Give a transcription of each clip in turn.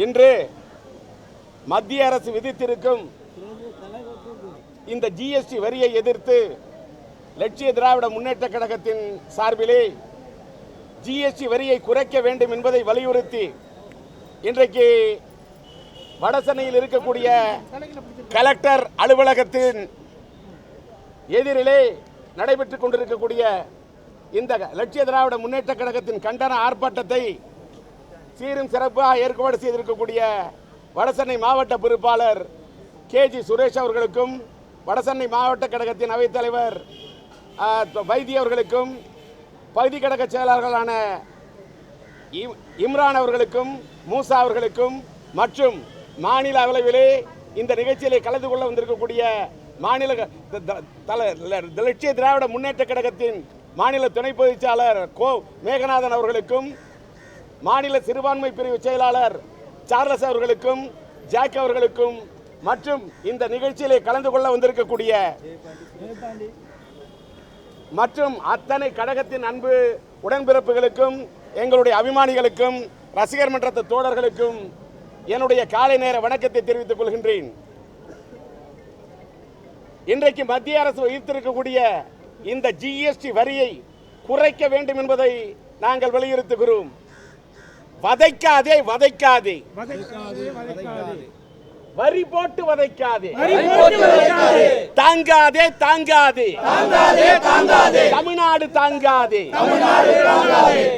இன்று மத்திய அரசு விதித்திருக்கும் இந்த ஜிஎஸ்டி வரியை எதிர்த்து லட்சிய திராவிட முன்னேற்ற கழகத்தின் சார்பிலே ஜிஎஸ்டி வரியை குறைக்க வேண்டும் என்பதை வலியுறுத்தி இன்றைக்கு வடசென்னையில் இருக்கக்கூடிய கலெக்டர் அலுவலகத்தின் எதிரிலே நடைபெற்றுக் கொண்டிருக்கக்கூடிய இந்த லட்சிய திராவிட முன்னேற்ற கழகத்தின் கண்டன ஆர்ப்பாட்டத்தை சீரும் சிறப்பாக ஏற்பாடு செய்திருக்கக்கூடிய வடசென்னை மாவட்ட பொறுப்பாளர் கேஜி சுரேஷ் அவர்களுக்கும் வடசென்னை மாவட்ட கழகத்தின் அவைத்தலைவர் வைத்திய அவர்களுக்கும் பகுதி கழக செயலாளர்களான இம்ரான் அவர்களுக்கும் மூசா அவர்களுக்கும் மற்றும் மாநில அளவிலே இந்த நிகழ்ச்சியிலே கலந்து கொள்ள வந்திருக்கக்கூடிய மாநில லட்சிய திராவிட முன்னேற்ற கழகத்தின் மாநில துணை பொதுச்செயலாளர் கோ மேகநாதன் அவர்களுக்கும் மாநில சிறுபான்மை பிரிவு செயலாளர் சார்லஸ் அவர்களுக்கும் ஜாக் அவர்களுக்கும் மற்றும் இந்த நிகழ்ச்சியிலே கலந்து கொள்ள வந்திருக்கக்கூடிய மற்றும் அத்தனை கழகத்தின் அன்பு உடன்பிறப்புகளுக்கும் எங்களுடைய அபிமானிகளுக்கும் ரசிகர் மன்றத்து தோழர்களுக்கும் என்னுடைய காலை நேர வணக்கத்தை தெரிவித்துக் கொள்கின்றேன். இன்றைக்கு மத்திய அரசு விதித்திருக்கக்கூடிய இந்த ஜிஎஸ்டி வரியை குறைக்க வேண்டும் என்பதை நாங்கள் வலியுறுத்துகிறோம். வதைக்காதே வதைக்காதே வரி போட்டு வதைக்காதே, தாங்காதே தாங்காதே, தமிழ்நாடு தாங்காதே,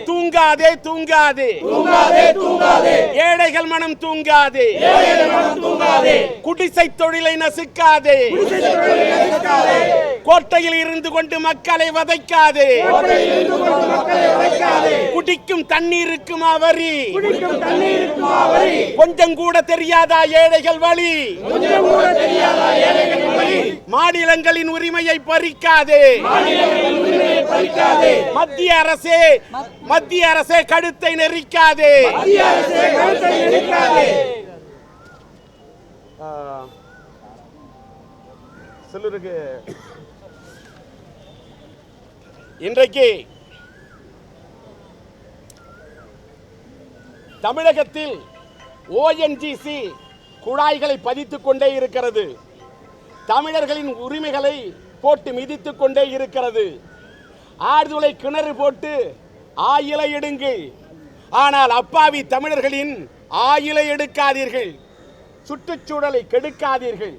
தூங்காதே தூங்காதே, ஏழைகள் மனம் தூங்காதே, குடிசை தொழிலை நசுக்காதே, கோட்டையில் இருந்து கொண்டு மக்களை வதைக்காதே, குடிக்கும் தண்ணீருக்கும் வரி, கொஞ்சம் கூட தெரியாதா ஏழைகள் வழி, மாநிலங்களின் உரிமையை பறிக்காதே, மத்திய அரசே கழுத்தை நெரிக்காதே. இன்றைக்கு தமிழகத்தில் ஓஎன்ஜிசி குழாய்களை பதித்துக் கொண்டே இருக்கிறது. தமிழர்களின் உரிமைகளை போட்டு மிதித்துக் கொண்டே இருக்கிறது. ஆழ்துளை கிணறு போட்டு ஆயிலை எடுங்கள், ஆனால் அப்பாவி தமிழர்களின் ஆயிலை எடுக்காதீர்கள், சுற்றுச்சூழலை கெடுக்காதீர்கள்,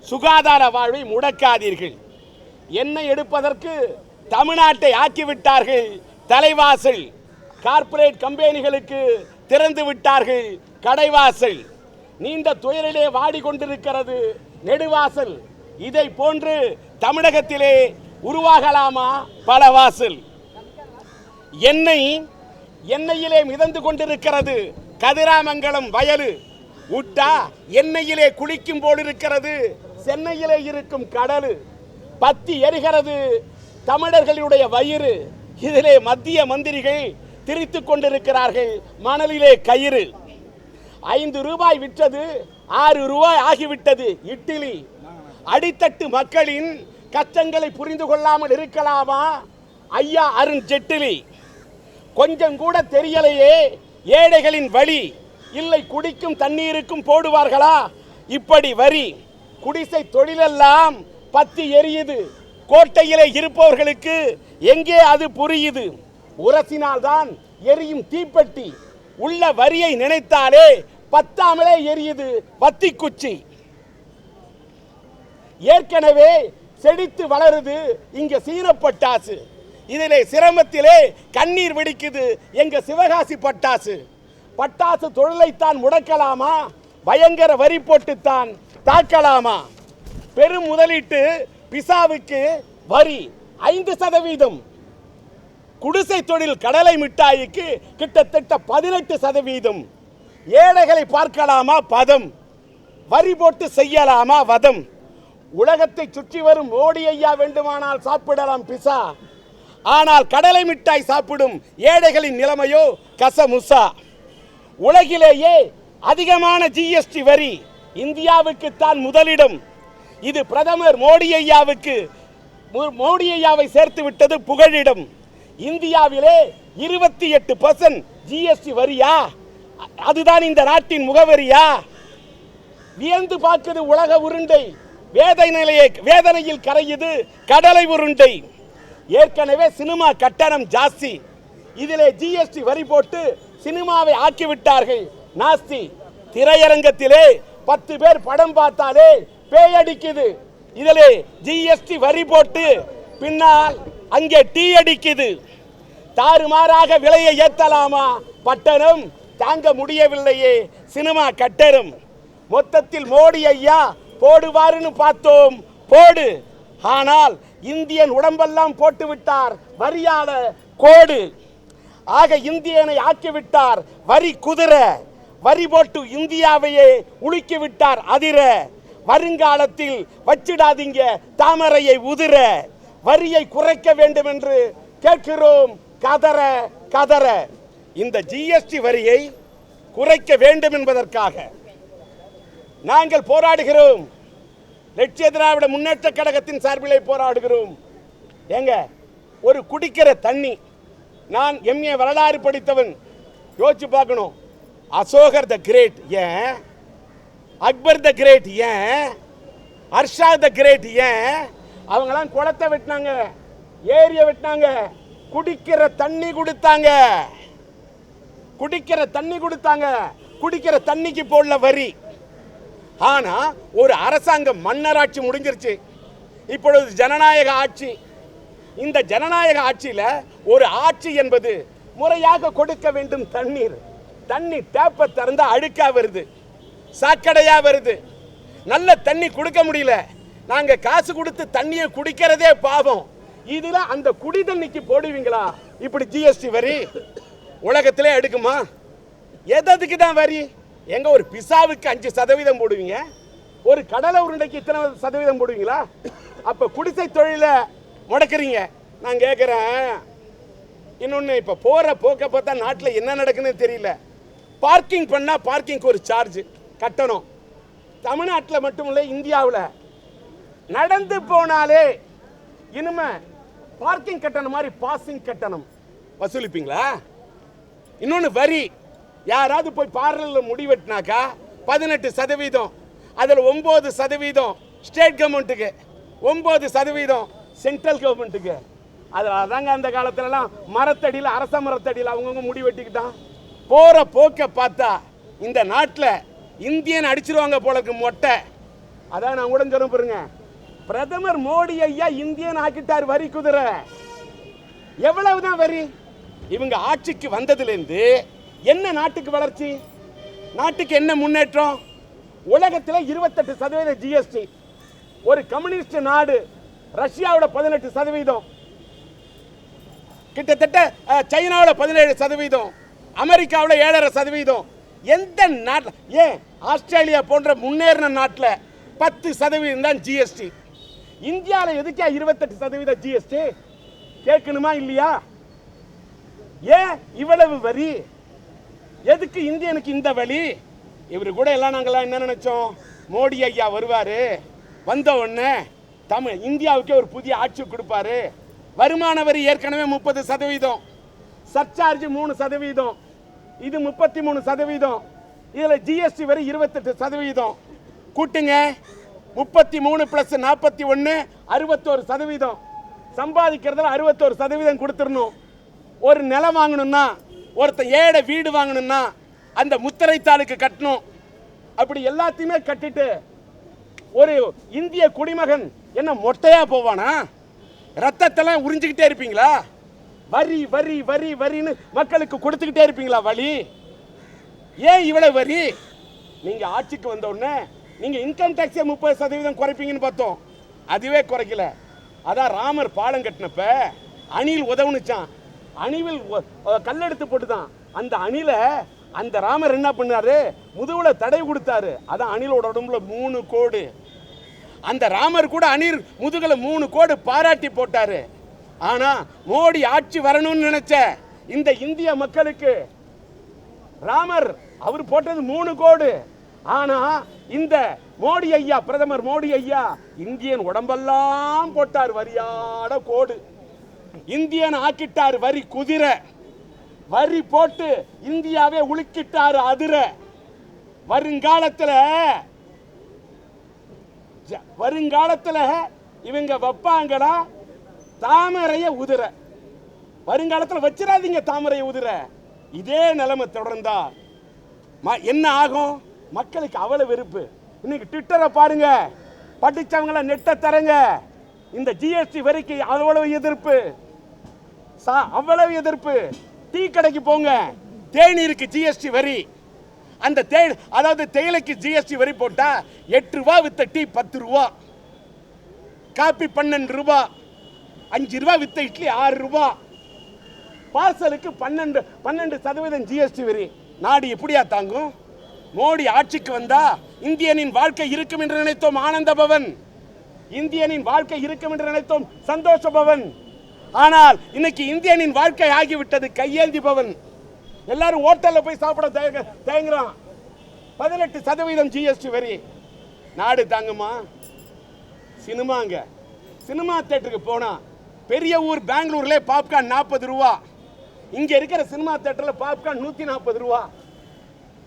சுகாதார வாழ்வை முடக்காதீர்கள். எண்ணெய் எடுப்பதற்கு தமிழ்நாட்டை ஆக்கிவிட்டார்கள் தலைவாசல், கார்ப்பரேட் கம்பெனிகளுக்கு திறந்து விட்டார்கள் கடைவாசல். நீண்ட துயரிலே வாடிக்கொண்டிருக்கிறது நெடுவாசல். இதை போன்று தமிழகத்திலே உருவாகலாமா பல வாசல்? எண்ணெயிலே மிதந்து கொண்டிருக்கிறது கதிராமங்கலம் வயலு. உட்டா எண்ணெயிலே குளிக்கும் போல் இருக்கிறது சென்னையிலே இருக்கும் கடலு. பத்தி எரிகிறது தமிழர்களுடைய வயிறு. இதிலே மத்திய மந்திரிகள் திரித்து கொண்டிருக்கிறார்கள் மணலிலே கயிறு. 5 ரூபாய் விற்றது 6 ரூபாய் ஆகிவிட்டது இட்லி. அடித்தட்டு மக்களின் கஷ்டங்களை புரிந்து கொள்ளாமல் இருக்கலாமா ஐயா அருண் ஜெட்லி? கொஞ்சம் கூட தெரியலையே ஏழைகளின் வழி. இல்லை குடிக்கும் தண்ணீருக்கும் போடுவார்களா இப்படி வரி? குடிசை தொழிலெல்லாம் பத்தி எரியுது. கோட்டையிலே இருப்பவர்களுக்கு எங்கே அது புரியுது? உரசினால்தான் எரியும் தீப்பெட்டி. உள்ள வரியை நினைத்தாலே பத்தாமலே எரியுது வத்தி குச்சி. ஏற்கனவே செழித்து வளருது இங்க சீன பட்டாசு. இதிலே சிரமத்திலே கண்ணீர் வெடிக்குது எங்க சிவகாசி பட்டாசு. பட்டாசு தொழிலைத்தான் முடக்கலாமா? பயங்கர வரி போட்டுத்தான் தாக்கலாமா? பெரும் முதலீட்டு பிசாவுக்கு வரி 5%. குடிசை தொழில் கடலை மிட்டாய்க்கு கிட்டத்தட்ட 18%. ஏழைகளை பார்க்கலாமா பதம்? வரி போட்டு செய்யலாமா வதம்? உலகத்தை சுற்றி வரும் மோடி ஐயா வேண்டுமானால் சாப்பிடலாம் பிசா, ஆனால் கடலை மிட்டாய் சாப்பிடும் ஏழைகளின் நிலைமையோ கசமுசா. உலகிலேயே அதிகமான ஜிஎஸ்டி வரி இந்தியாவுக்கு தான் முதலிடம். இது பிரதமர் மோடி ஐயாவை சேர்த்து விட்டது புகழிடம். இந்தியாவிலே 28% ஜிஎஸ்டி வரியா? அதுதான் இந்த நாட்டின் முகவரியா? வியந்து பார்க்குது உலக உருண்டை, வேதனையில் கரையுது கடலை உருண்டை. ஏற்கனவே சினிமா கட்டணம் ஜாஸ்தி, இதிலே ஜிஎஸ்டி வரி போட்டு சினிமாவை ஆக்கிவிட்டார்கள் நாஸ்தி. திரையரங்கத்திலே 10 பேர் படம் பார்த்தாலே பேயடிக்குது, இதிலே ஜிஎஸ்டி வரி போட்டு பின்னால் அங்கே டீ அடிக்குது. தாறுமாறாக விலையை ஏத்தலாமா? பட்டணம் தாங்க முடியவில்லையே சினிமா கட்டணம். மொத்தத்தில் மோடி ஐயா போடுவாருன்னு பார்த்தோம், போடு. ஆனால் இந்தியன் உடம்பெல்லாம் போட்டு விட்டார் வரியால கோடு. ஆக இந்தியனை ஆக்கிவிட்டார் வரி குதிரை, வரி போட்டு இந்தியாவையே உலுக்கி விட்டார் அதிர. வருங்காலத்தில் வச்சிடாதீங்க தாமரையை உதிர, வரியை குறைக்க வேண்டும் என்று கேட்கிறோம் கதற கதற. இந்த ஜிஎஸ்டி வரியை குறைக்க வேண்டும் என்பதற்காக நாங்கள் போராடுகிறோம். லட்சிய திராவிட முன்னேற்ற கழகத்தின் சார்பிலே போராடுகிறோம். ஏங்க, ஒரு குடிக்கிற தண்ணி, நான் எம்ஏ வரலாறு படித்தவன், யோசிச்சு பார்க்கணும். அசோகர் த கிரேட் ஏன், அக்பர் த கிரேட் ஏன், ஹர்ஷா த கிரேட் ஏன், அவங்களாம் குளத்தை வெட்டினாங்க, ஏரியை வெட்டினாங்க, குடிக்கிற தண்ணி கொடுத்தாங்க. குடிக்கிற தண்ணி கொடுத்தாங்க, குடிக்கிற தண்ணிக்கு போடல வரி. ஆனா ஒரு அரசாங்கம் மன்னராட்சி முடிஞ்சிருச்சு, இப்பொழுது ஜனநாயக ஆட்சி. இந்த ஜனநாயக ஆட்சியில ஒரு ஆட்சி என்பது முறையாக கொடுக்க வேண்டும் தண்ணீர். தண்ணி டேப்பை திறந்தா அழுக்கா வருது, சாக்கடையா வருது, நல்ல தண்ணி கொடுக்க முடியல. நாங்க காசு கொடுத்து தண்ணியை குடிக்கிறதே பாவம், இதுல அந்த குடி தண்ணிக்கு போடுவீங்களா இப்படி ஜிஎஸ்டி வரி? உலகத்திலே எடுக்குமா? எதுக்கு தான் வரி? எங்க ஒரு பிசாவுக்கு 5% போடுவீங்க, ஒரு கடலை உருண்டைக்கு இத்தனை சதவீதம் போடுவீங்களா? அப்ப குடிசை தொழில முடக்கிறீங்க. நான் கேட்கிறேன், இன்னொன்னு, இப்ப போற போக்க பார்த்தா நாட்டில் என்ன நடக்குன்னு தெரியல. பார்க்கிங் பண்ணா பார்க்கிங்க்கு ஒரு சார்ஜ் கட்டணும். தமிழ்நாட்டில் மட்டுமில்லை, இந்தியாவில் நடந்து போனாலே இனிமே பார்க்கிங் கட்டணம் மாதிரி பாசிங் கட்டணம் வசூலிப்பீங்களா? இன்னொன்று வரி, யாராவது போய் பார்லரில் முடி வெட்டினாக்கா 18%, அதில் 9% ஸ்டேட் கவர்மெண்ட்டுக்கு, 9% சென்ட்ரல் கவர்மெண்ட்டுக்கு. அதில் தாங்க அந்த காலத்துலலாம் மரத்தடியில், அரச மரத்தடியில் அவங்கவுங்க முடி வெட்டிக்கிட்டான். போகிற போக்க பார்த்தா இந்த நாட்டில் இந்தியன் அடிச்சிருவாங்க போல இருக்கு மொட்டை. அதான் நான் கூட சொல்ல பாருங்க, பிரதமர் மோடி ஐயா இந்தியன் ஆக்கிட்டார் வரி குதிரை. எவ்வளவுதான் வரி? இவங்க ஆட்சிக்கு வந்ததிலிருந்து என்ன நாட்டுக்கு வளர்ச்சி, நாட்டுக்கு என்ன முன்னேற்றம்? உலகத்தில் 28% ஜிஎஸ்டி. ஒரு கம்யூனிஸ்ட் நாடு ரஷ்யாவோட 18%, கிட்டத்தட்ட சைனாவோட 17%, அமெரிக்காவில் 7.5%. எந்த நாட்டில், ஏன் ஆஸ்திரேலியா போன்ற முன்னேறின நாட்டில் 10% தான் ஜிஎஸ்டி. இந்தியாவில் எதுக்கா 28% ஜிஎஸ்டி? கேட்கணுமா இல்லையா? ஏன் இவ்வளவு வரி? எதுக்கு இந்தியனுக்கு இந்த வழி? இவரு கூட எல்லாம் நாங்கள்லாம் என்ன நினைச்சோம், மோடி ஐயா வருவாரு, வந்த உடனே இந்தியாவுக்கே ஒரு புதிய ஆட்சி கொடுப்பாரு. வருமான வரி ஏற்கனவே 30%, சர்சார்ஜ் 3%, இது 33%, இதுல ஜிஎஸ்டி வரி 28%. கூட்டுங்க, 33 + 41 61%. சம்பாதிக்கிறதுல 61% கொடுத்துடணும். ஒரு நிலம் வாங்கணும்னா, ஒருத்தன் ஏழை வீடு வாங்கணும்னா அந்த முத்திரைத்தாளுக்கு கட்டணும். அப்படி எல்லாத்தையுமே கட்டிட்டு ஒரு இந்திய குடிமகன் என்ன மொட்டையா போவானா? ரத்தத்தெல்லாம் உறிஞ்சிக்கிட்டே இருப்பீங்களா? வரி வரி வரி வரின்னு மக்களுக்கு கொடுத்துக்கிட்டே இருப்பீங்களா வழி? ஏன் இவ்வளவு வரி? நீங்க ஆட்சிக்கு வந்த உடனே நீங்க இன்கம் டாக்ஸே 30% குறைப்பீங்கன்னு பார்த்தோம், அதுவே குறைக்கல. அதான் ராமர் பாலம் கட்டினப்ப அணில் உதவுனுச்சான், அணிவில் கல்லெடுத்து போட்டுதான். அந்த அணில அந்த ராமர் என்ன பண்ணாரு, முதுகுல தடை கொடுத்தாரு. அதான் அணிலோட உடம்புல 3 கோடு. அந்த ராமர் கூட அணில் முதுகுல 3 கோடு பாராட்டி போட்டாரு. ஆனா மோடி ஆட்சி வரணும்னு நினைச்ச இந்த இந்திய மக்களுக்கு ராமர் அவர் போட்டது 3 கோடு. ஆனா இந்த மோடி ஐயா, பிரதமர் மோடி ஐயா இந்தியன் உடம்பெல்லாம் போட்டார் வரியாட கோடு. இந்தியன் ஆக்கிட்டார் வரி குதிரை. வரி போட்டு இந்தியாவே உலுக்கிட்டாரு அதிர. வருங்காலத்துல இவங்க வைப்பாங்களா தாமரைய உதிர? வருங்காலத்தில் வச்சிடாதீங்க தாமரைய உதிர. இதே நிலைமை தொடர்ந்தா என்ன ஆகும்? மக்களுக்கு அவ்வளவு வெறுப்பு. இன்னைக்கு ட்விட்டரை பாருங்க, படிச்சவங்கள நெட்ட தரங்க. இந்த ஜிஎஸ்டி வரிக்கு அவ்வளவு எதிர்ப்பு, அவ்வளவு எதிர்ப்பு. டீ கடைக்கு போங்க, தேநீருக்கு ஜிஎஸ்டி வரி. அந்த அதாவது தேயிலைக்கு ஜிஎஸ்டி வரி போட்டா 8 ரூபா வித்த டீ 10 ரூபா, காப்பி 12 ரூபா, 5 ரூபா வித்த இட்லி 6 ரூபா, பார்சலுக்கு 12% ஜிஎஸ்டி வரி. நாடு எப்படியா தாங்கும்? மோடி ஆட்சிக்கு வந்தா இந்தியனின் வாழ்க்கை இருக்கும் என்று நினைத்தோம் ஆனந்த பவன், இந்தியனின் வாழ்க்கை இருக்கும் என்று நினைத்தோம் சந்தோஷ பவன். ஆனால் இன்னைக்கு இந்தியனின் வாழ்க்கை ஆகிவிட்டது கையேந்தி பவன். எல்லாரும் ஹோட்டல்ல போய் சாப்பிட தயங்குறான். 18% ஜிஎஸ்டி வரி. நாடு தாங்குமா? சினிமாங்க, சினிமா தியேட்டருக்கு போனா பெரிய ஊர் பெங்களூர்ல பாப்கார்ன் 40 ரூபா, இங்க இருக்கிற சினிமா தியேட்டர்ல பாப்கார்ன் 140 ரூபா,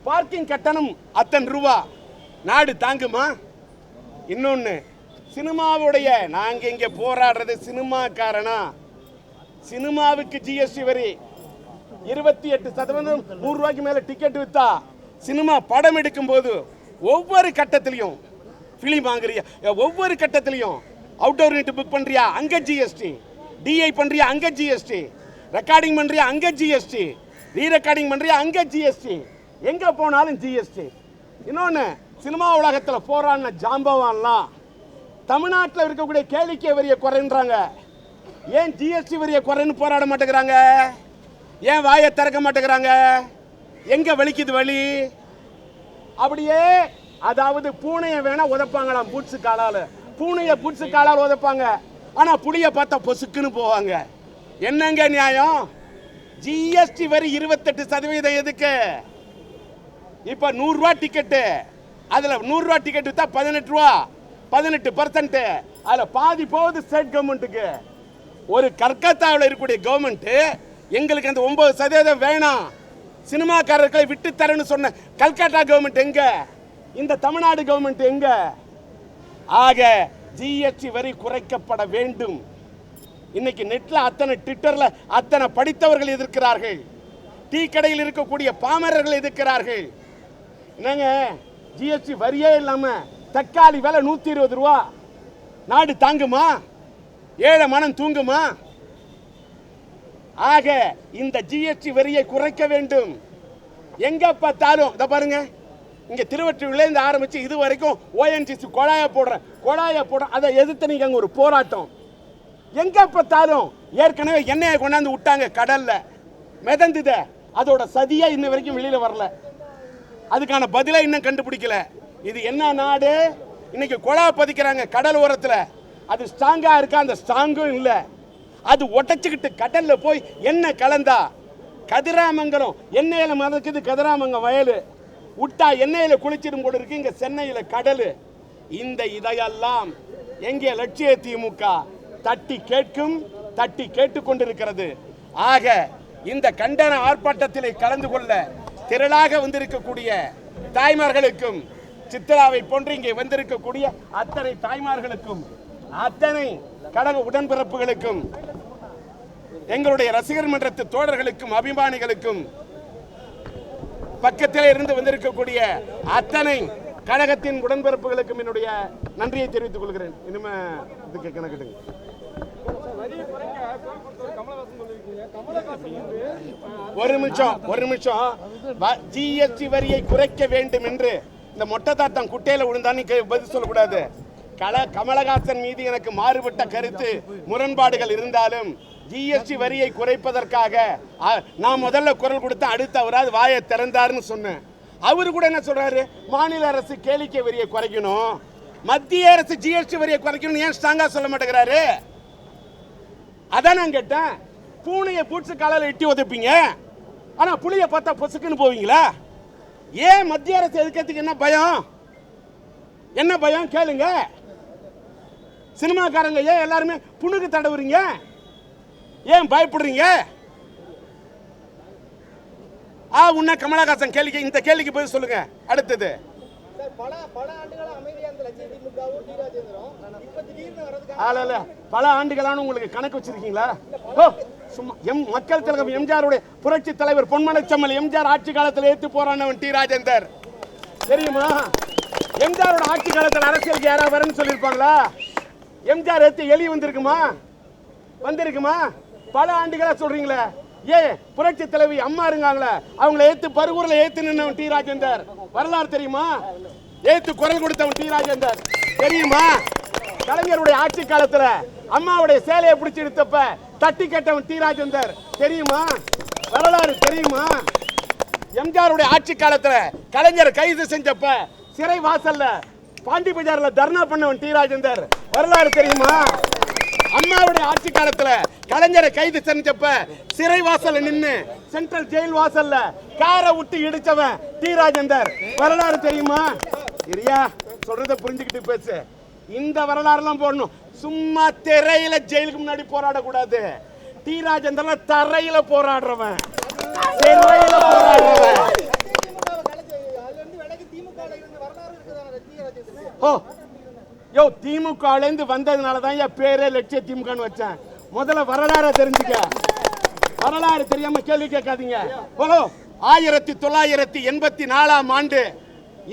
பார்க்கிங் கட்டணம் அத்தனை ரூபா. நாடு தாங்குமா? இன்னொன்னு, சினிமாவுடைய நாங்க இங்க போராடுறது சினிமா காரணா? சினிமாவுக்கு ஜிஎஸ்டி வரி 28%. 100 ரூபாய்க்கு மேல டிக்கெட் வித்தா சினிமா படம் எடுக்கும் போது ஒவ்வொரு கட்டத்திலையும் பிலிம் வாங்குறியா, ஒவ்வொரு கட்டத்திலையும் அவுட்டோர் யூனிட் புக் பண்றியா அங்க ஜிஎஸ்டி, டிஐ பண்றியா அங்க ஜிஎஸ்டி, ரெக்கார்டிங் பண்றியா அங்க ஜிஎஸ்டி, ரீ ரெக்கார்டிங் பண்றியா அங்க ஜிஎஸ்டி, எங்க போனாலும் ஜிஎஸ்டி. இன்னொன்னு, சினிமா உலகத்தில் போராடின ஜாம்பவான்லாம் தமிழ்நாட்டில் இருக்கக்கூடிய கேளிக்கை வரியை குறைன்றாங்க. ஏன் ஜிஎஸ்டி வரியை குறைன்னு போராட மாட்டேங்கிறாங்க? ஏன் வாயை திறக்க மாட்டேங்கிறாங்க? எங்க வலிக்குது வலி? அப்படியே அதாவது பூனையை வேணா உதப்பாங்களாம் பூட்ஸு காலால, பூனையை பூட்ஸு காலால் உதப்பாங்க. ஆனா புளிய பார்த்தா பொசுக்குன்னு போவாங்க. என்னங்க நியாயம்? ஜிஎஸ்டி வரி 28% எதுக்கு? இப்ப 100 ரூபா டிக்கெட்டு, அதுல 100 ரூபா டிக்கெட் வித்தா 18 ரூபா, 18%. அதுல பாதி போகுது ஸ்டேட் கவர்மெண்ட்டுக்கு. ஒரு கல்கத்தாவில் இருக்கக்கூடிய கவர்மெண்ட் எங்களுக்கு அந்த 9% வேணாம், சினிமாக்காரர்களை விட்டு தரேன்னு சொன்ன கல்கத்தா கவர்மெண்ட் எங்க? இந்த தமிழ்நாடு கவர்மெண்ட் எங்க? ஆக ஜிஎஸ்டி வரி குறைக்கப்பட வேண்டும். இன்னைக்கு நெட்ல அத்தனை, ட்விட்டர்ல அத்தனை படித்தவர்கள் எதிர்க்கிறார்கள், டீ கடையில் இருக்கக்கூடிய பாமரர்கள் எதிர்க்கிறார்கள். என்னங்க ஜிஎஸ்டி வரியே இல்லாம தக்காளி விலை 120 ரூபா, நாடு தாங்குமா? ஏழை மனம் தூங்குமா? ஆக இந்த ஜிஎஸ்டி வரியை குறைக்க வேண்டும். எங்க பார்த்தாலும் இத பாருங்க, இங்க திருவொற்றியூர்ல இருந்து ஆரம்பிச்சு இது வரைக்கும் ஓஎன்ஜிசி கொழாய போடுற அதை எதிர்த்து நீங்க ஒரு போராட்டம். எங்க பார்த்தாலும் ஏற்கனவே எண்ணெயை கொண்டாந்து விட்டாங்க கடல்ல, மிதந்துத, அதோட சதியா இன்ன வரைக்கும் வெளியில வரல, அதுக்கான பதிலை இன்னும் கண்டுபிடிக்கல. இது என்ன நாடு? இன்னைக்கு கொழா பதிக்கிறாங்க கடல் ஓரத்துல. அது ஸ்ட்ராங்கா இருக்கா? அந்த ஸ்ட்ராங்கும் இல்ல. அது ஒட்டச்சுக்கிட்டு கடல்ல போய் எண்ணெய் கலந்தா கதிராமங்கலம் எண்ணெயில மதக்குது. கதிராமங்கம் வயல் விட்டா எண்ணெயில குளிச்சிடும் கூட இருக்கு. இங்க சென்னையில கடல். இந்த இதையெல்லாம் எங்கே லட்சிய திமுக தட்டி கேட்டுக்கொண்டிருக்கிறது. ஆக இந்த கண்டன ஆர்ப்பாட்டத்தில் கலந்து கொள்ள திரளாக வந்திருக்கக்கூடிய தாய்மார்களுக்கும், சித்ராவை போன்று இங்கே வந்திருக்கக்கூடிய அத்தனை தாய்மார்களுக்கும், அத்தனை கழக உடன்பிறப்புகளுக்கும், எங்களுடைய ரசிகர் மன்றத்து தோழர்களுக்கும், அபிமானிகளுக்கும், பக்கத்தில் இருந்து வந்திருக்கக்கூடிய அத்தனை கழகத்தின் உடன்பிறப்புகளுக்கும் என்னுடைய நன்றியை தெரிவித்துக் கொள்கிறேன். இனிமே இதுக்கு கணக்கிடுங்க. ஒரு நிமிஷம். ஜிஎஸ்டி வரியை குறைக்க வேண்டும் என்று இந்த மொட்டை தாத்தம் குட்டையில விழுந்தான்னு பதில் சொல்லக்கூடாது. கமலஹாசன் மீது எனக்கு மாறுபட்ட கருத்து, முரண்பாடுகள் இருந்தாலும் ஜிஎஸ்டி வரியை குறைப்பதற்காக நான் முதல்ல குரல் கொடுத்த, அடுத்து அவராது வாயை திறந்தாருன்னு சொன்னேன். அவரு கூட என்ன சொல்றாரு? மாநில அரசு கேளிக்கை வரியை குறைக்கணும், மத்திய அரசு ஜிஎஸ்டி வரியை குறைக்கணும், ஏன் ஸ்ட்ராங்கா சொல்ல மாட்டேங்கிறாரு? அதான் நான் கேட்டேன். பூனையை பூட்ஸு காலால எட்டி உதைப்பீங்க, ஆனா புளிய பார்த்தா பொசுக்குன்னு போவீங்களா? ஏன் மத்திய அரசு எதுக்கிறதுக்கு என்ன பயம்? என்ன பயம் கேளுங்க. சினிமாக்காரங்க ஏன் எல்லாருமே புணுக்கு தடவுறீங்க? ஏன் பயப்படுறீங்க? உன்ன கமலஹாசன் கேள்விக்கு இந்த கேள்விக்கு பதில் சொல்லுங்க. அடுத்தது பல ஆண்டுகளான உங்களுக்கு கணக்கு வச்சிருக்கீங்களா? மக்கள் தலைவர் எம்ஜிஆருடைய புரட்சி தலைவர் பொன்மனச்செம்மல் எம்ஜிஆர் ஆட்சி காலத்தில் ஏத்து போராடினவன் டி ராஜேந்தர் தெரியுமா? எம்ஜிஆரோட ஆட்சி காலத்தில் அரசியலுக்கு யாராவது வரன்னு சொல்லியிருப்பாங்களா? எம்ஜிஆர் ஏத்து எலி வந்திருக்குமா? பல ஆண்டுகளா சொல்றீங்களே. புரட்சி தலைவி அம்மா இருக்காங்களே, அவங்களை ஏத்து பருகூர்ல ஏத்து நின்னவன் டி ராஜேந்தர். வரலாறு தெரியுமா? ஏத்து குரல் கொடுத்தவன் டி ராஜேந்தர் தெரியுமா? கலைஞருடைய ஆட்சி காலத்துல அம்மாவுடைய சேலையை பிடிச்சி எடுத்தப்ப தட்டி கேட்டவன் டி ராஜேந்தர் தெரியுமா? வரலாறு தெரியுமா? எம்ஜிஆருடைய ஆட்சி காலத்துல கலைஞர் கைது செஞ்சப்ப சிறை வாசல்ல பாண்டி பஜார்ல தர்ணா பண்ணவன் டி ராஜேந்தர் வரலாறு தெரியுமா? அம்மாவுடைய ஆட்சி காலத்துல கலைஞரை கைது செஞ்சப்ப சிறை வாசல்ல நின்னு சென்ட்ரல் ஜெயில் வாசல்ல காரை விட்டு இடிச்சவன் டி ராஜேந்தர் வரலாறு தெரியுமா? சரியா? சொல்றத புரிஞ்சுக்கிட்டு பேசு. இந்த வரலாறு எல்லாம் போடணும். சும்மா திரையில ஜெயிலுக்கு முன்னாடி போராடக்கூடாது. டி ராஜேந்தர் தரையில போராடுறவன், திரையில போராடுறவன். திமுக வந்ததுனாலதான் என் பேரே லட்சிய திமுக வச்சேன். முதல்ல வரலாறு தெரிஞ்சுக்க. வரலாறு தெரியாம கேள்வி கேட்காதீங்க. 1984 ஆண்டு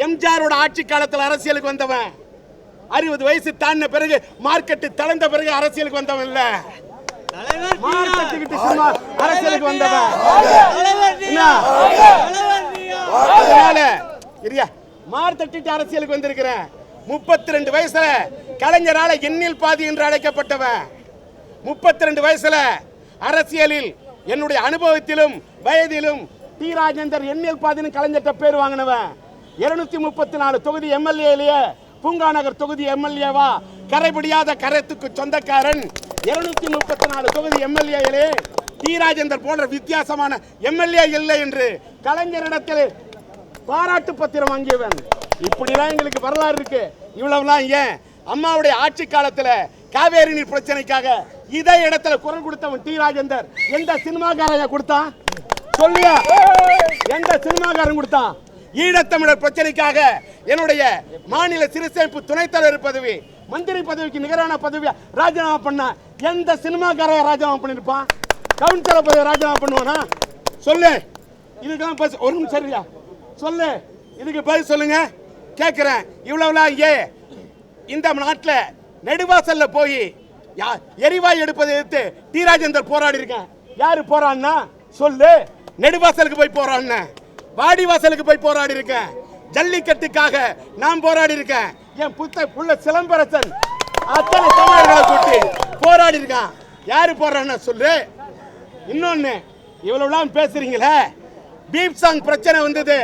எம்ஜிஆரோட ஆட்சி காலத்தில் அரசியலுக்கு வந்தவன். 60 வயசு தாண்டின பிறகு மார்க்கெட் தளர்ந்த பிறகு அரசியலுக்கு வந்தவன் இல்ல. அரசியலுக்கு வந்தவன் மார்த்தட்டிட்டு அரசியலுக்கு வந்திருக்கிறேன். 32 வயசுல கலைஞரால எண்ணில் பாதி என்று அழைக்கப்பட்டவன். 32 வயசுல அரசியலில் என்னுடைய அனுபவத்திலும் வயதிலும் டி ராஜேந்தர் எண்ணில் பாதின்னு கலைஞர்கிட்ட பேர் வாங்கினவன். 234 தொகுதி எம்எல்ஏ, பூங்கா நகர் தொகுதி எம்எல்ஏவா கரைபிடியாத கரத்துக்கு சொந்தக்காரன். 234 தொகுதி எம்எல்ஏ டி ராஜேந்தர் போன்ற வித்தியாசமான எம்எல்ஏ இல்லை என்று கலைஞரிடத்தில் பாராட்டு பத்திரம் வாங்கியவன். இப்படிலாம் எங்களுக்கு வரலாறு இருக்கு. இவ்வளவுலாம் ஏன்? அம்மாவுடைய ஆட்சி காலத்துல காவேரி நீர் பிரச்சனைக்காக இதே இடத்துல குரல் கொடுத்தவன் டி ராஜேந்தர். எந்த சினிமாக்காரன் கொடுத்தான் சொல்லியா? எந்த சினிமாக்காரன் கொடுத்தான்? ஈழத்தமிழர் பிரச்சனைக்காக என்னுடைய மாநில சிறுசேமிப்பு துணைத் தலைவர் பதவி, மந்திரி பதவிக்கு நிகரான பதவியை ராஜினாமா பண்ண எந்த சினிமாக்காரன் ராஜினாமா பண்ணிருப்பான்? கவுன்சிலர் பதவி ராஜினாமா பண்ணுவானா? சொல்லு. இதுக்கெல்லாம் ஒரு நிமிஷம் சரியா சொல்லு. இதுக்கு பதில் சொல்லுங்க கேட்கிறேன். இவ்வளவுலாம் இந்த நாட்டில் நெடுவாசல்ல போய் எரிவாயு எடுப்பதை எதிர்த்து டி ராஜேந்தர் போராடி இருக்கேன். யாரு போராடினா சொல்லு. நெடுவாசலுக்கு போய் போராடின, வாடிவாசலுக்கு போய் போராடி இருக்கேன். ஜல்லிக்கட்டுக்காக நான் போராடி இருக்கேன். என் புள்ள சிலம்பரசன் அத்தனை தமிழர்களை கூட்டி போராடி இருக்கான். யாரு போராடினா சொல்லு. இன்னொன்னு இவ்வளவுலாம் பேசுறீங்களே, பீப் சாங் பிரச்சனை வந்தது.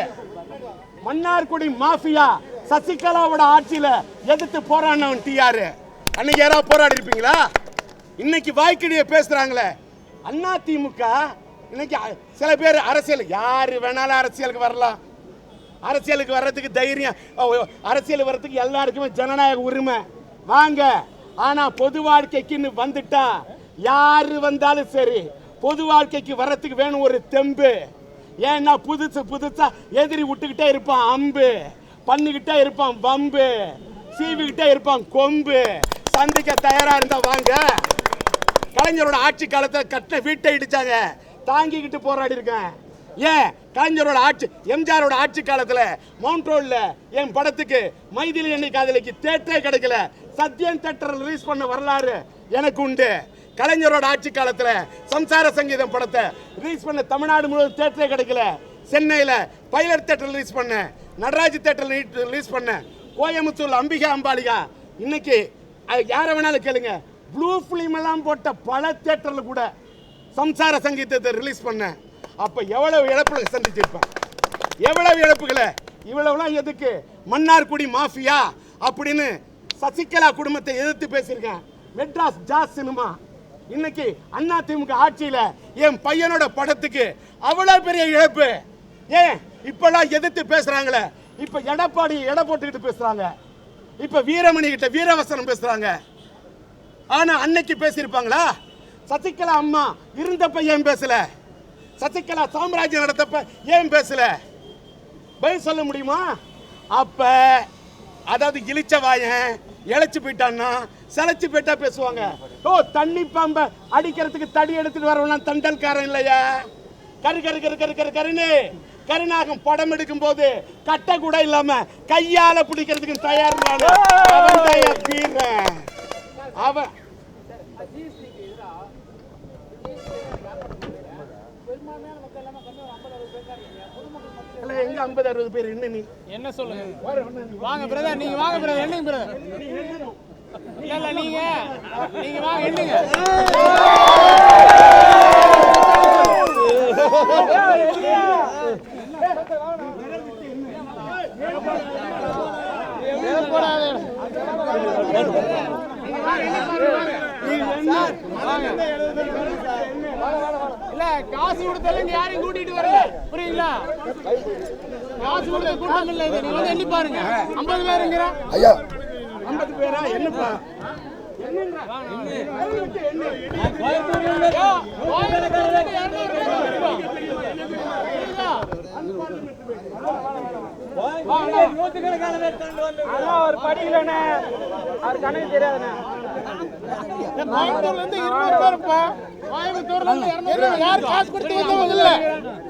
மன்னார்குடி மாஃபியா சசிகலாவோட ஆட்சியில எதிர்த்து போராடினவன் டிஆர். அன்னைக்கு யாராவது போராடி இருப்பீங்களா? இன்னைக்கு வாய்க்கிடிய பேசுறாங்களே அண்ணா திமுக. இன்னைக்கு சில பேர் அரசியல் யாரு வேணாலும் அரசியலுக்கு வரலாம். அரசியலுக்கு வர்றதுக்கு தைரியம், அரசியல் வர்றதுக்கு எல்லாருக்குமே ஜனநாயக உரிமை வாங்க. ஆனா பொது வாழ்க்கைக்குன்னு வந்துட்டா யாரு வந்தாலும் சரி, பொது வாழ்க்கைக்கு வர்றதுக்கு வேணும் ஒரு தெம்பு. ஏன்னா புதுசா எதிரி விட்டுக்கிட்டே இருப்பான் அம்பு, பண்ணிக்கிட்டே இருப்பான் வம்பு, சீவிக்கிட்டே இருப்பான் கொம்பு. சந்திக்க தயாரா இருந்தா வாங்க. கலைஞரோட ஆட்சி காலத்தில் கட்ட வீட்டை இடிச்சாங்க, தாங்கிக்கிட்டு போராடி இருக்கேன். ஏன் கலைஞரோட ஆட்சி எம்ஜிஆரோட ஆட்சி காலத்துல மவுண்ட் ரோட்ல என் படத்துக்கு மைதிலி எண்ணெய் காதலிக்கு தேட்டரே கிடைக்கல. சத்யன் தேட்டர் ரிலீஸ் பண்ண வரலாறு எனக்கு உண்டு. கலைஞரோட ஆட்சி காலத்துல சம்சார சங்கீதம் படத்தை ரிலீஸ் பண்ண தமிழ்நாடு முழுவதும் தேட்டரே கிடைக்கல. சென்னையில பைலட் தேட்டர் ரிலீஸ் பண்ண, நடராஜ் தேட்டர் ரிலீஸ் பண்ண, கோயம்புத்தூர்ல அம்பிகா அம்பாலிகா. இன்னைக்கு யார வேணாலும் கேளுங்க, ப்ளூ பிலிம் எல்லாம் போட்ட பல தேட்டர்ல கூட சம்சார சங்கீதத்தை ரிலீஸ் பண்ண. அப்ப எவ்வளவு இழப்புகளை சந்திச்சிருப்பேன், எவ்வளவு இழப்புகளை. இவ்வளவுலாம் எதுக்கு? மன்னார்குடி மாஃபியா அப்படின்னு சசிகலா குடும்பத்தை எதிர்த்து பேசியிருக்கேன். மெட்ராஸ் ஜாஸ் சினிமா இன்னைக்கு அண்ணா திமுக ஆட்சியில என் பையனோட படத்துக்கு அவ்வளவு பெரிய இழப்பு. ஏன் இப்பெல்லாம் எதிர்த்து பேசுறாங்களே? இப்ப எடப்பாடி எடை போட்டுக்கிட்டு பேசுறாங்க, இப்ப வீரமணி கிட்ட வீரவசனம் பேசுறாங்க. ஆனா அன்னைக்கு பேசியிருப்பாங்களா? சசிகலா அம்மா இருந்த பையன் பேசல, சசிகலா சாம்ராஜ்யம் நடத்தப்ப ஏன் பேசல? பதில் சொல்ல முடியுமா? அப்ப அதாவது இழிச்சவாயன் இழைச்சு போயிட்டான்னா சளைச்சு போயிட்டா பேசுவாங்க. ஓ, தண்ணி பாம்ப அடிக்கிறதுக்கு தடி எடுத்துட்டு வரவனா தண்டல்காரன் இல்லையா? கரு கரு கரு கரு கரு கருன்னு கருணாகம் படம் எடுக்கும் போது கட்ட கூட இல்லாம கையால பிடிக்கிறதுக்கு தயார் அவன் எங்க 50-60 பேர் என்ன? நீ என்ன சொல்லுங்க? வாங்க பிரதர், நீங்க வாங்க பிரதர். என்னங்க பிரதர்? இல்ல நீங்க வாங்க, என்னங்க? இல்ல காசு கொடுத்தாலும் யாரையும் கூட்டிட்டு வரல, புரியுங்களா? காசு கொடுத்த கூட்டம் இல்ல இது. நீங்க வந்து எண்ணி பாருங்க. 50 பேருங்கிற ஐயா 50 பேரா? என்னப்பா ஒரு படிக்கலண்ணே, அவர் கணக்கு தெரியாதுண்ணே. கோயம்புத்தூர்ல இருந்து 200 பேருப்பா. கோயம்புத்தூர்ல இருந்து 200 பேர் யார் காசு கொடுத்து வந்தவங்க இல்ல.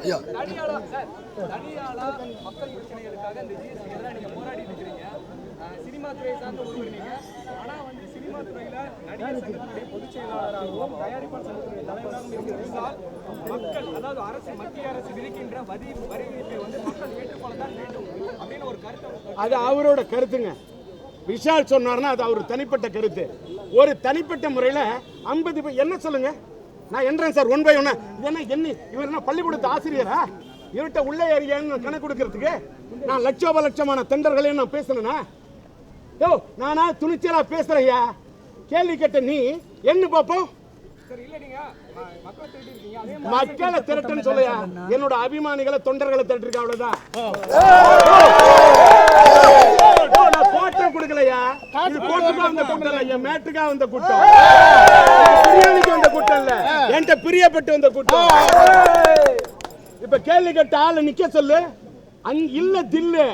ஐயா மக்கள் பிரச்சனைகளுக்காக இந்த ஜிஎஸ்டி எதிராக நீங்க போராடிட்டு இருக்கிறீங்க. சினிமா துறை சார்ந்த ஒருவர் நீங்க. ஆனா வந்து சினிமா துறையில நடிகர் சங்கத்துடைய பொதுச் செயலாளராகவும் தயாரிப்பாளர் சங்கத்துடைய தலைவராகவும் இருக்கிறதால் மக்கள், அதாவது அரசு, மத்திய அரசு விதிக்கின்ற வரி விதிப்பை வந்து மக்கள் ஏற்றுக்கொள்ளத்தான் வேண்டும் அப்படின்னு ஒரு கருத்தை. அது அவரோட கருத்துங்க. விஷால் சொன்னார்னா அது அவர் தனிப்பட்ட கருத்து. ஒரு தனிப்பட்ட முறையில் 50 பேர் என்ன சொல்லுங்க? நான் என்றேன் சார் 1 by 1. என்ன இவர் என்ன பள்ளிக்கூடத்து ஆசிரியரா? இவர்கிட்ட உள்ள ஏரியான்னு கணக்கு கொடுக்கறதுக்கு நான் லட்சமான தொண்டர்களையும் நான் பேசணும்னா? யோ, நானா துணிச்சலா பேசுறையா? கேள்வி கேட்ட நீ என்ன பார்ப்போம்? மக்களை திரட்டுன்னு சொல்லையா? என்னோட அபிமானிகளை தொண்டர்களை திரட்டிருக்க, அவ்வளவுதான். கொடுக்கலையா? இது கோட்டுக்கா வந்த கூட்டம் இல்ல, மேட்டுக்கா வந்த கூட்டம், பிரியாணிக்கு வந்த கூட்டம் இல்ல, என்கிட்ட பிரியப்பட்டு வந்த கூட்டம். இப்ப கேள்வி கேட்ட ஆளு நிக்க சொல்லு. இல்ல தில்லு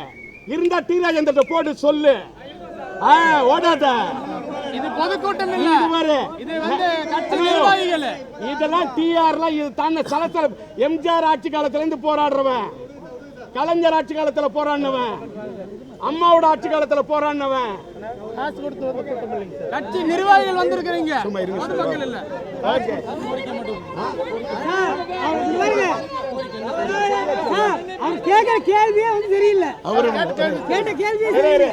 இருந்தா டி ராஜேந்திர போட்டு சொல்லு. ஓடாத. இது பொதுக்கூட்டம் இல்ல, இது வந்து கட்சி நிர்வாகிகள். இதெல்லாம் டிஆர்லாம் இது தான சலசல. எம்ஜிஆர் ஆட்சி காலத்துல இருந்து போராடுறவன், கலைஞர் ஆட்சி காலத்துல போராடினவன், அம்மாவோட ஆட்சி காலத்துல போராடினவன். காசு கொடுத்து வந்த கூட்டம் இல்லைங்க சார். கட்சி நிர்வாகிகள் வந்திருக்கிறீங்க, பொதுமக்கள் இல்ல. ஓகே. அவர் கேட்கிற கேள்வியே வந்து தெரியல. அவரு கேட்ட கேள்வியே தெரியல.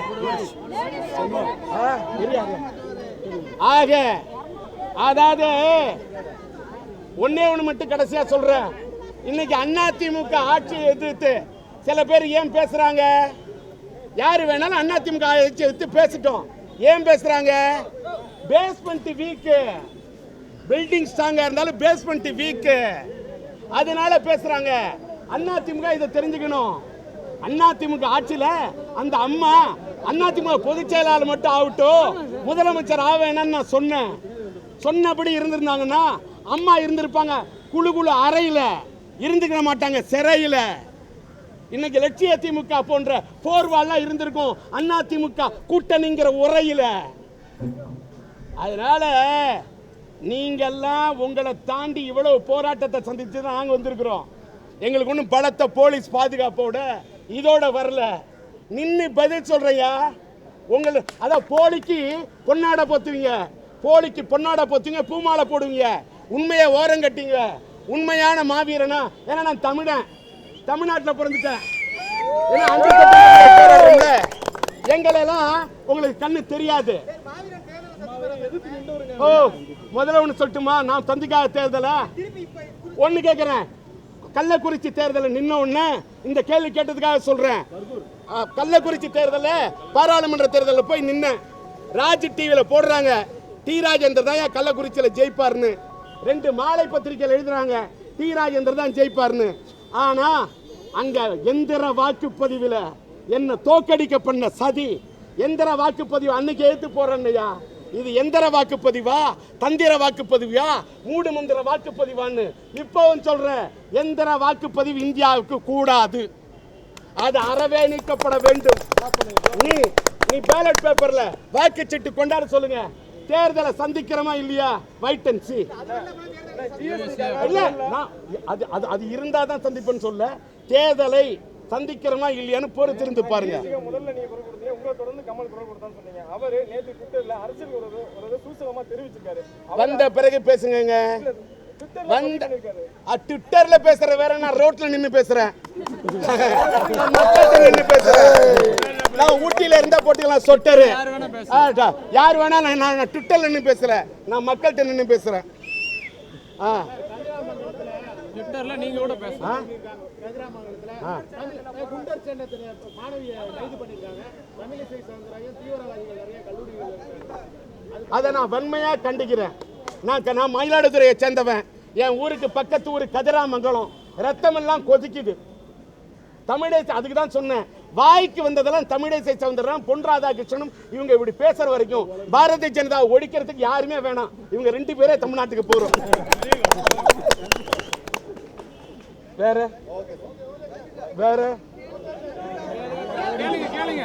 ஆக அதாவது ஒன்னே ஒண்ணு மட்டும் கடைசியா சொல்றேன். இன்னைக்கு அதிமுக ஆட்சியை எதிர்த்து சில பேர் ஏன் பேசுறாங்க? யாரு வேணாலும் அதிமுக ஆட்சியை எதிர்த்து பேசிட்டோம். ஏன் பேசுறாங்க? பேஸ்மெண்ட் வீக், பில்டிங் ஸ்ட்ராங்கா இருந்தாலும் பேஸ்மெண்ட் வீக், அதனால பேசுறாங்க. அதிமுக இதை தெரிஞ்சுக்கணும். அதிமுக ஆட்சியில அந்த அம்மா அதிமுக பொதுச் செயலாளர் மட்டும் ஆகட்டும், முதலமைச்சர் ஆவேன்னு நான் சொன்னேன். சொன்னபடி இருந்திருந்தாங்கன்னா அம்மா இருந்திருப்பாங்க குழு அறையில, இருந்துக்க மாட்டாங்க சிறையில. இன்னைக்கு லட்சிய திமுக போன்ற போர்வாலாம் இருந்திருக்கும் அதிமுக கூட்டணிங்கிற உரையில. அதனால நீங்கெல்லாம் உங்களை தாண்டி இவ்வளவு போராட்டத்தை சந்திச்சு தான் நாங்கள் வந்திருக்கிறோம். எங்களுக்கு ஒன்றும் பலத்த போலீஸ் பாதுகாப்போட இதோட வரல. நின்று பதில் சொல்றையா? உங்களுக்கு அதான் போலிக்கு பொன்னாடை போத்துவீங்க, போலிக்கு பொன்னாடை போத்துவீங்க, பூமாலை போடுவீங்க, உண்மையை ஓரம் கட்டிங்க. உண்மையான மாவீரனா? ஏன்னா நான் தமிழன், தமிழ்நாட்டில் பிறந்துட்டேன். எங்களெல்லாம் உங்களுக்கு கண்ணு தெரியாது. ஓ, முதல்ல ஒன்று சொல்லட்டுமா? நான் தந்திக்காக தேர்தல ஒன்று கேட்குறேன். கள்ளக்குறிச்சி தேர்தலில் நின்ன உடனே இந்த கேள்வி கேட்டதுக்காக சொல்றேன். கள்ளக்குறிச்சி தேர்தலில் பாராளுமன்ற தேர்தலில் போய் நின்ன, ராஜ் டிவியில் போடுறாங்க டி ராஜேந்தர் தான் கள்ளக்குறிச்சியில் ஜெயிப்பார்னு. 2 மாலை பத்திரிகையில் எழுதுறாங்க டி ராஜேந்தர் தான் ஜெயிப்பார்னு. ஆனா அங்க எந்திர வாக்குப்பதிவில் என்ன தோக்கடிக்க பண்ண சதி. எந்திர வாக்குப்பதிவு அன்னைக்கு எடுத்து போறேன்னையா, இது எந்திர வாக்குப்பதிவா, தந்திர வாக்குப்பதிவா, மூடு மந்திர வாக்குப்பதிவான்னு இப்பவும் சொல்றேன். எந்திர வாக்குப்பதிவு இந்தியாவுக்கு கூடாது. அது அறவே நீக்கப்பட வேண்டும். நீ பேலட் பேப்பர்ல வாக்குச்சீட்டு கொண்டாட சொல்லுங்க. தேர்தலை சந்திக்கிறோமா இல்லையா? வெயிட் அண்ட் சீ. இல்ல அது இருந்தா தான் சந்திப்பேன்னு சொல்ல. தேர்தலை சந்திக்கிறோமா இல்லையான்னு பொறுத்திருந்து பாருங்க. முதல்ல நீங்க குரல் கொடுத்தீங்க, உங்களை தொடர்ந்து கமல் குரல் கொடுத்தான்னு சொன்னீங்க. அவரு நேற்று ட்விட்டர்ல அரசியல் ஒரு சூசகமா தெரிவிச்சிருக்காரு. வந்த பிறகு பேசுங்க. ட்விட்டர்ல பேசுற வேற, நான் ரோட்ல நின்னு பேசுறேன். மக்கள்கிட்ட நின்னு பேசுறேன். நான் ஊட்டியில இருந்தா போட்டுக்கலாம் சொட்டரு. யார் வேணா நான் ட்விட்டர்ல நின்னு பேசுறேன். நான் மக்கள்கிட்ட நின்னு பேசுறேன். ட்விட்டர்ல நீங்க கூட பேசுறீங்க. குண்டர் சண்டத்துல மாணவியை கைது பண்ணிருக்காங்க. தமிழிசை சவுந்தரராஜன் தீவிரவாதிகள் நிறைய கல்லூரிகள். அதை நான் வன்மையா கண்டிக்கிறேன். நான் மயிலாடுதுறையை சேர்ந்தவன். என் ஊருக்கு பக்கத்து ஊர் கதிராமங்கலம். ரத்தமெல்லாம் கொதிக்குது. தமிழிசை, அதுக்கு தான் சொன்னேன், வாய்க்கு வந்ததெல்லாம் தமிழிசை சவுந்தரராஜன், பொன் ராதாகிருஷ்ணனும் இவங்க இப்படி பேசுற வரைக்கும் பாரதிய ஜனதா ஒழிக்கிறதுக்கு யாருமே வேணாம். இவங்க 2 பேரே தமிழ்நாட்டுக்கு போறோம். வேற கேளுங்க